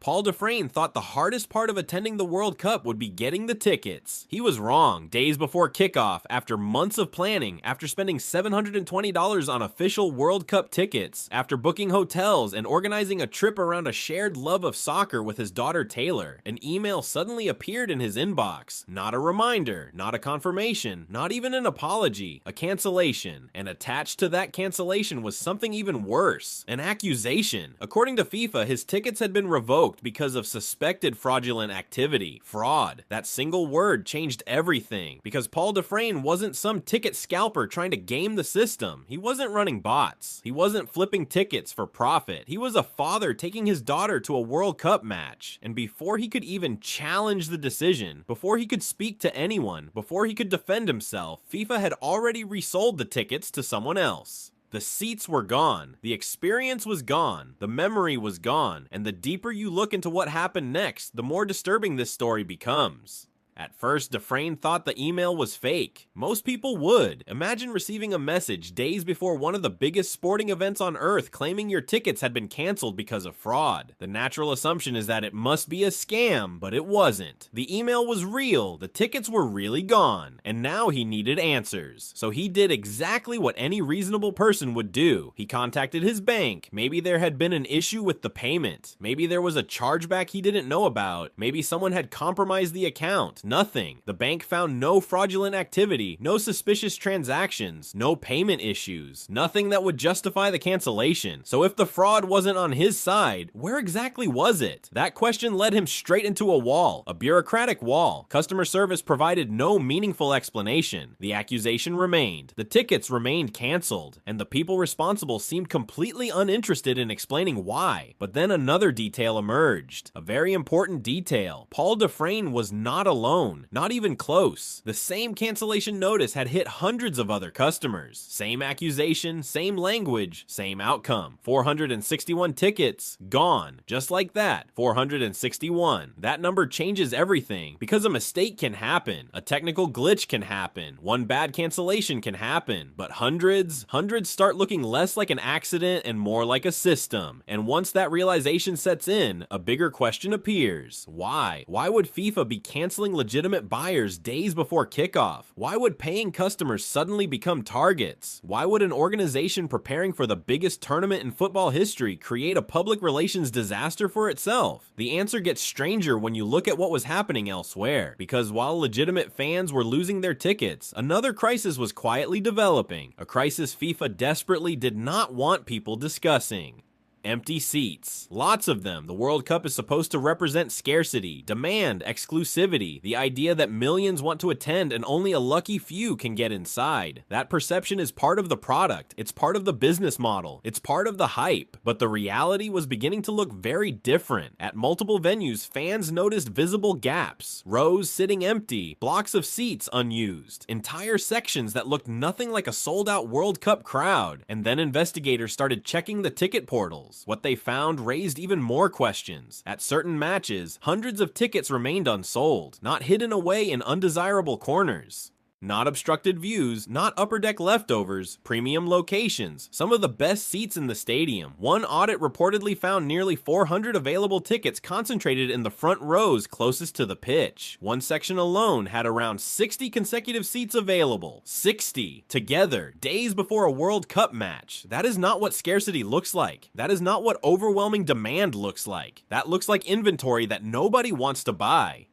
Paul Dufresne thought the hardest part of attending the World Cup would be getting the tickets. He was wrong. Days before kickoff, after months of planning, after spending $720 on official World Cup tickets, after booking hotels and organizing a trip around a shared love of soccer with his daughter Taylor, an email suddenly appeared in his inbox. Not a reminder, not a confirmation, not even an apology, a cancellation. And attached to that cancellation was something even worse, an accusation. According to FIFA, his tickets had been revoked because of suspected fraudulent activity. Fraud. That single word changed everything, because Paul Dufresne wasn't some ticket scalper trying to game the system. He wasn't running bots. He wasn't flipping tickets for profit. He was a father taking his daughter to a World Cup match. And before he could even challenge the decision, before he could speak to anyone, before he could defend himself, FIFA had already resold the tickets to someone else. The seats were gone, the experience was gone, the memory was gone, and the deeper you look into what happened next, the more disturbing this story becomes. At first, Dufresne thought the email was fake. Most people would. Imagine receiving a message days before one of the biggest sporting events on Earth claiming your tickets had been canceled because of fraud. The natural assumption is that it must be a scam, but it wasn't. The email was real, the tickets were really gone, and now he needed answers. So he did exactly what any reasonable person would do. He contacted his bank. Maybe there had been an issue with the payment. Maybe there was a chargeback he didn't know about. Maybe someone had compromised the account. Nothing. The bank found no fraudulent activity, no suspicious transactions, no payment issues, nothing that would justify the cancellation. So if the fraud wasn't on his side, where exactly was it? That question led him straight into a wall, a bureaucratic wall. Customer service provided no meaningful explanation. The accusation remained. The tickets remained canceled, and the people responsible seemed completely uninterested in explaining why. But then another detail emerged, a very important detail. Paul Dufresne was not alone. Not even close. The same cancellation notice had hit hundreds of other customers. Same accusation, same language, same outcome. 461 tickets, gone. Just like that, 461. That number changes everything, because a mistake can happen, a technical glitch can happen, one bad cancellation can happen, but hundreds start looking less like an accident and more like a system. And once that realization sets in, a bigger question appears. Why? Why would FIFA be canceling legitimate buyers days before kickoff? Why would paying customers suddenly become targets? Why would an organization preparing for the biggest tournament in football history create a public relations disaster for itself? The answer gets stranger when you look at what was happening elsewhere, because while legitimate fans were losing their tickets, another crisis was quietly developing, a crisis FIFA desperately did not want people discussing. Empty seats. Lots of them. The World Cup is supposed to represent scarcity, demand, exclusivity, the idea that millions want to attend and only a lucky few can get inside. That perception is part of the product. It's part of the business model. It's part of the hype. But the reality was beginning to look very different. At multiple venues, fans noticed visible gaps, rows sitting empty, blocks of seats unused, entire sections that looked nothing like a sold-out World Cup crowd. And then investigators started checking the ticket portals. What they found raised even more questions. At certain matches, hundreds of tickets remained unsold, not hidden away in undesirable corners. Not obstructed views, not upper deck leftovers, premium locations, some of the best seats in the stadium. One audit reportedly found nearly 400 available tickets concentrated in the front rows closest to the pitch. One section alone had around 60 consecutive seats available. 60 together, days before a World Cup match. That is not what scarcity looks like. That is not what overwhelming demand looks like. That looks like inventory that nobody wants to buy.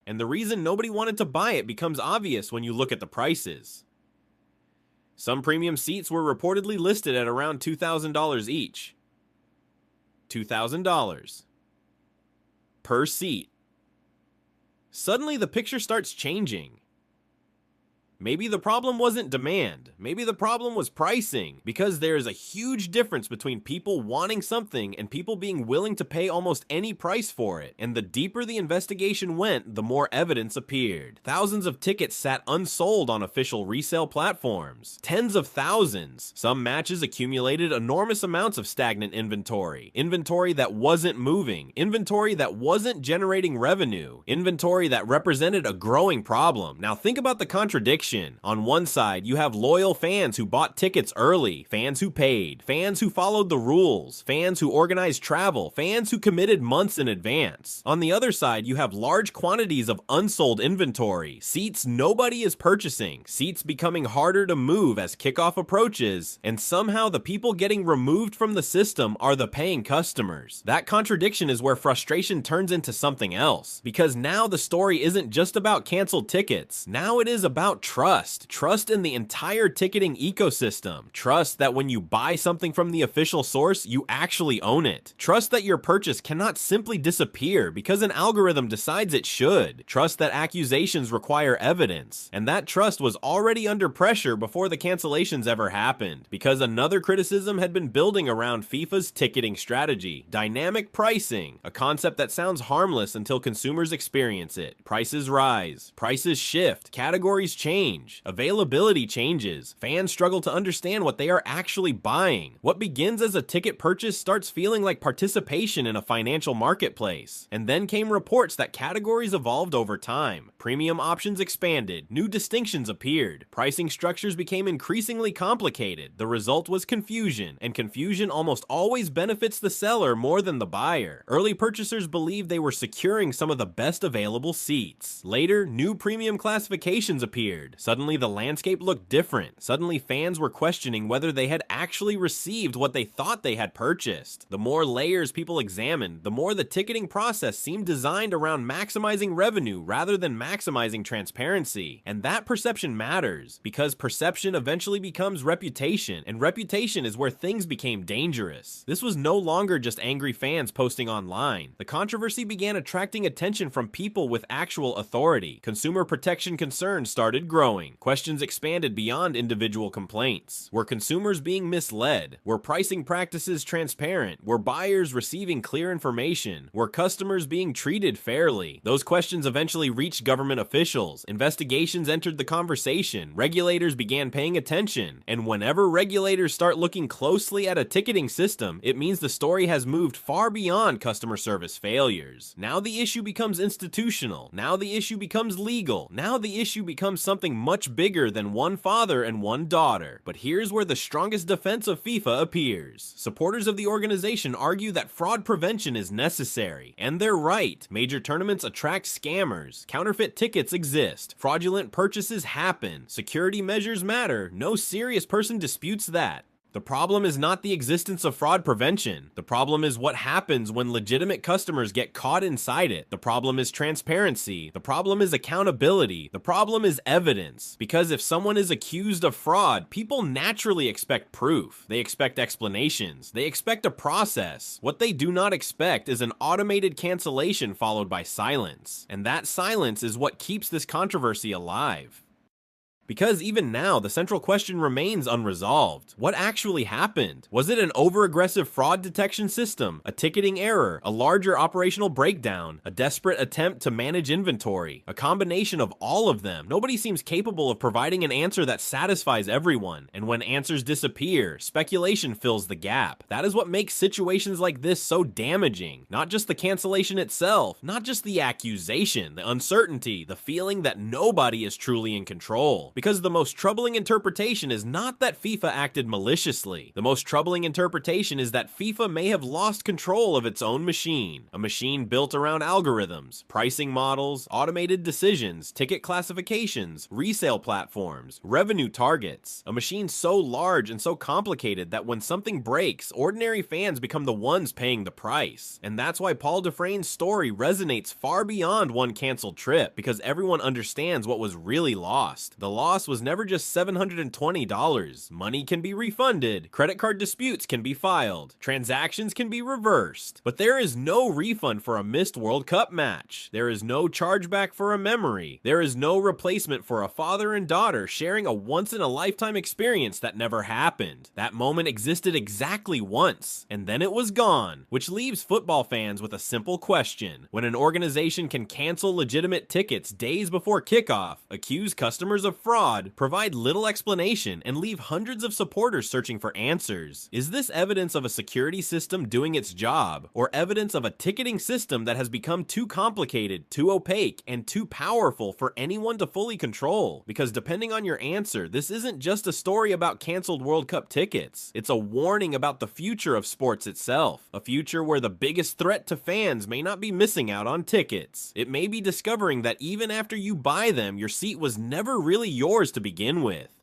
And the reason nobody wanted to buy it becomes obvious when you look at the prices. Some premium seats were reportedly listed at around $2,000 each. $2,000 per seat. Suddenly the picture starts changing. Maybe the problem wasn't demand. Maybe the problem was pricing, because there is a huge difference between people wanting something and people being willing to pay almost any price for it. And the deeper the investigation went, the more evidence appeared. Thousands of tickets sat unsold on official resale platforms. Tens of thousands. Some matches accumulated enormous amounts of stagnant inventory. Inventory that wasn't moving. Inventory that wasn't generating revenue. Inventory that represented a growing problem. Now think about the contradiction. contradiction. On one side, you have loyal fans who bought tickets early, fans who paid, fans who followed the rules, fans who organized travel, fans who committed months in advance. On the other side, you have large quantities of unsold inventory, seats nobody is purchasing, seats becoming harder to move as kickoff approaches, and somehow the people getting removed from the system are the paying customers. That contradiction is where frustration turns into something else, because now the story isn't just about canceled tickets. Now it is about trust. Trust in the entire ticketing ecosystem. Trust that when you buy something from the official source, you actually own it. Trust that your purchase cannot simply disappear because an algorithm decides it should. Trust that accusations require evidence. And that trust was already under pressure before the cancellations ever happened, because another criticism had been building around FIFA's ticketing strategy: dynamic pricing, a concept that sounds harmless until consumers experience it. Prices rise, prices shift, categories change, availability changes, fans struggle to understand what they are actually buying. What begins as a ticket purchase starts feeling like participation in a financial marketplace. And then came reports that categories evolved over time. Premium options expanded, new distinctions appeared, pricing structures became increasingly complicated. The result was confusion, and confusion almost always benefits the seller more than the buyer. Early purchasers believed they were securing some of the best available seats. Later, new premium classifications appeared. Suddenly the landscape looked different. Suddenly fans were questioning whether they had actually received what they thought they had purchased. The more layers people examined, the more the ticketing process seemed designed around maximizing revenue rather than maximizing transparency. And that perception matters, because perception eventually becomes reputation, and reputation is where things became dangerous. This was no longer just angry fans posting online. The controversy began attracting attention from people with actual authority. Consumer protection concerns started growing. Questions expanded beyond individual complaints. Were consumers being misled? Were pricing practices transparent? Were buyers receiving clear information? Were customers being treated fairly? Those questions eventually reached government officials. Investigations entered the conversation. Regulators began paying attention. And whenever regulators start looking closely at a ticketing system, it means the story has moved far beyond customer service failures. Now the issue becomes institutional. Now the issue becomes legal. Now the issue becomes something much bigger than one father and one daughter. But here's where the strongest defense of FIFA appears. Supporters of the organization argue that fraud prevention is necessary, and they're right. Major tournaments attract scammers. Counterfeit tickets exist. Fraudulent purchases happen. Security measures matter. No serious person disputes that. The problem is not the existence of fraud prevention. The problem is what happens when legitimate customers get caught inside it. The problem is transparency. The problem is accountability. The problem is evidence. Because if someone is accused of fraud, people naturally expect proof. They expect explanations. They expect a process. What they do not expect is an automated cancellation followed by silence. And that silence is what keeps this controversy alive. Because even now, the central question remains unresolved. What actually happened? Was it an over-aggressive fraud detection system, a ticketing error, a larger operational breakdown, a desperate attempt to manage inventory, a combination of all of them? Nobody seems capable of providing an answer that satisfies everyone, and when answers disappear, speculation fills the gap. That is what makes situations like this so damaging. Not just the cancellation itself, not just the accusation, the uncertainty, the feeling that nobody is truly in control. Because the most troubling interpretation is not that FIFA acted maliciously. The most troubling interpretation is that FIFA may have lost control of its own machine. A machine built around algorithms, pricing models, automated decisions, ticket classifications, resale platforms, revenue targets. A machine so large and so complicated that when something breaks, ordinary fans become the ones paying the price. And that's why Paul Dufresne's story resonates far beyond one canceled trip, because everyone understands what was really lost. The loss was never just $720. Money can be refunded, credit card disputes can be filed, transactions can be reversed, but there is no refund for a missed World Cup match. There is no chargeback for a memory. There is no replacement for a father and daughter sharing a once-in-a-lifetime experience that never happened. That moment existed exactly once, and then it was gone, which leaves football fans with a simple question. When an organization can cancel legitimate tickets days before kickoff, accuse customers of fraud, fraud, provide little explanation, and leave hundreds of supporters searching for answers? Is this evidence of a security system doing its job, or evidence of a ticketing system that has become too complicated, too opaque, and too powerful for anyone to fully control? Because depending on your answer, this isn't just a story about canceled World Cup tickets. It's a warning about the future of sports itself, a future where the biggest threat to fans may not be missing out on tickets. It may be discovering that even after you buy them, your seat was never really yours to begin with.